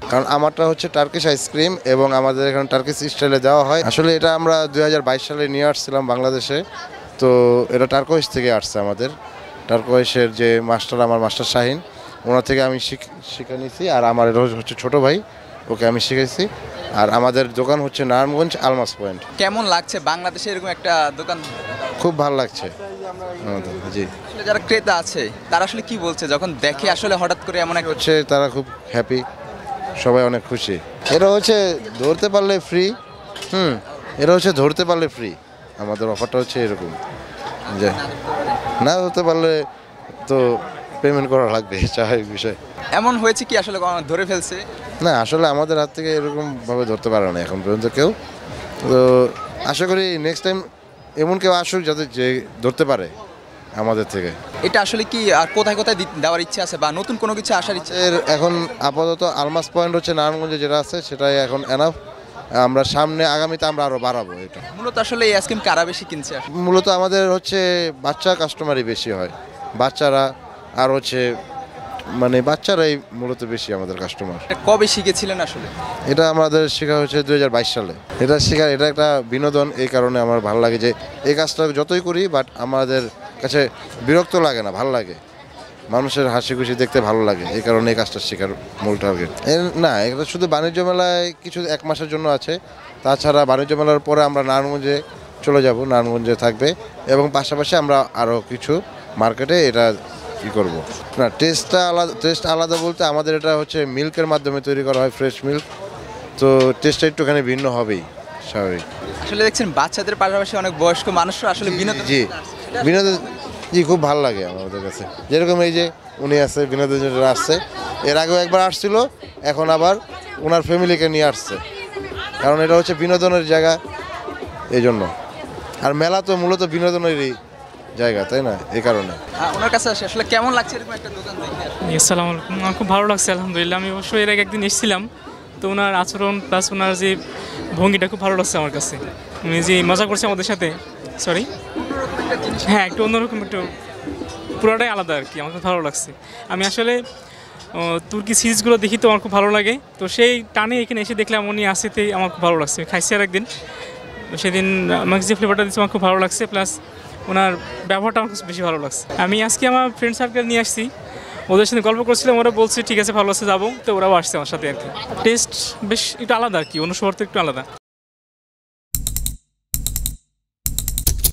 কারণ আমারটা হচ্ছে টার্কিশ আইসক্রিম এবং আমাদের এখানে টার্কিশ স্টাইলে দেওয়া হয়। আসলে এটা আমরা 2022 সালে নিয়ে আসছিলাম বাংলাদেশে। তো এটা টার্কোইশ থেকে আসছে আমাদের। টার্কোইশের যে মাস্টার, আমার মাস্টার শাহিন, ওনার থেকে আমি শিখে নিয়েছি। আর আমার এটা হচ্ছে ছোটো ভাই, ওকে আমি শিখেছি। আর আমাদের দোকান হচ্ছে নারায়ণগঞ্জ আলমাস পয়েন্ট। কেমন লাগছে বাংলাদেশে এরকম একটা দোকান? খুব ভালো লাগছে জি। আসলে যারা ক্রেতা আছে তারা আসলে কি বলছে যখন দেখে আসলে হঠাৎ করে এমন একটা হচ্ছে তারা খুব হ্যাপি, সবাই অনেক খুশি। এটা হচ্ছে ধরতে পারলে ফ্রি। এটা হচ্ছে ধরতে পারলে ফ্রি। আমাদের অফারটা হচ্ছে এরকম যে না ধরতে পারলে তো পেমেন্ট করা লাগবে, স্বাভাবিক বিষয়। এমন হয়েছে কি আসলে ধরে ফেলছে? না, আসলে আমাদের হাত থেকে এরকমভাবে ধরতে পারে না এখন পর্যন্ত কেউ। তো আশা করি নেক্সট টাইম এমন কেউ আসুক যাতে যে ধরতে পারে আমাদের থেকে। এটা আসলে কি আর কোথায় কোথায় দেওয়ার ইচ্ছা আছে বা নতুন কোনো কিছু আসার ইচ্ছা? এর এখন আপাতত আলমাস পয়েন্ট হচ্ছে নারায়ণগঞ্জে যেটা আছে সেটাই এখন এনাফ। আমরা সামনে আগামীতে আমরা আরও বাড়াবো এটা। মূলত আসলে এই আইসক্রিম কারা বেশি কিনছে? মূলত আমাদের হচ্ছে বাচ্চা কাস্টমারই বেশি হয়, বাচ্চারা। আর হচ্ছে মানে বাচ্চারাই মূলত বেশি আমাদের কাস্টমার। কবে শিখেছিলেন আসলে? এটা আমাদের শেখা হচ্ছে 2022 সালে। এটা এটা একটা বিনোদন, এই কারণে আমার ভালো লাগে যে এই কাজটা যতই করি বাট আমাদের কাছে বিরক্ত লাগে না, ভালো লাগে। মানুষের হাসি খুশি দেখতে ভালো লাগে, এই কারণে এই কাজটা শেখার মূল টার্গেট। না, এটা শুধু বাণিজ্য মেলায় কিছু 1 মাসের জন্য আছে। তাছাড়া বাণিজ্য মেলার পরে আমরা নারায়ণগঞ্জে চলে যাব, নারায়ণগঞ্জে থাকবে। এবং পাশাপাশি আমরা আরও কিছু মার্কেটে এটা কী করব। না, টেস্ট আলাদা বলতে আমাদের এটা হচ্ছে মিল্কের মাধ্যমে তৈরি করা হয়, ফ্রেশ মিল্ক। তো টেস্টটা একটুখানি ভিন্ন হবেই, স্বাভাবিক। আসলে দেখছেন বাচ্চাদের পাশাপাশি অনেক বয়স্ক মানুষরা আসলে বিনোদন। জি, বিনোদন জি খুব ভালো লাগে আমাদের কাছে। যেরকম এই যে উনি আছে বিনোদনের জন্য আসছে, এর আগেও একবার আসছিল, এখন আবার ওনার ফ্যামিলিকে নিয়ে আসছে। কারণ এটা হচ্ছে বিনোদনের জায়গা, এই জন্য। আর মেলা তো মূলত বিনোদনেরই জায়গা, তাই না? এই কারণে ওনার কাছে আসলে কেমন লাগছে এরকম একটা দোকান দেখে? আসসালামু আলাইকুম। আমার খুব ভালো লাগছে আলহামদুলিল্লাহ। আমি অবশ্যই এর আগে একদিন এসেছিলাম, তো ওনার আচরণ প্লাস ওনার যে ভঙ্গিটা খুব ভালো লাগছে আমার কাছে। উনি যে মজা করছে আমাদের সাথে, সরি হ্যাঁ, একটু অন্যরকম, একটু পুরোটাই আলাদা আর কি। আমার খুব ভালো লাগছে। আমি আসলে তুর্কি সিরিজগুলো দেখি, তো আমার খুব ভালো লাগে। তো সেই টানে এখানে এসে দেখলাম উনি আসেতেই আমার খুব ভালো লাগছে। খাইছি আর একদিন, সেদিন আমাকে যে ফ্লেভারটা দিচ্ছে আমার খুব ভালো লাগছে, প্লাস ওনার ব্যবহারটা আমার কাছে বেশি ভালো লাগছে। আমি আজকে আমার ফ্রেন্ড সার্কেল নিয়ে আসছি, ওদের সাথে গল্প করছিলাম, ওরা বলছে ঠিক আছে ভালো আছে যাবো, তো ওরাও আসছে আমার সাথে আর কি। টেস্ট বেশ একটু আলাদা আর কি, অন্য শহর থেকে একটু আলাদা।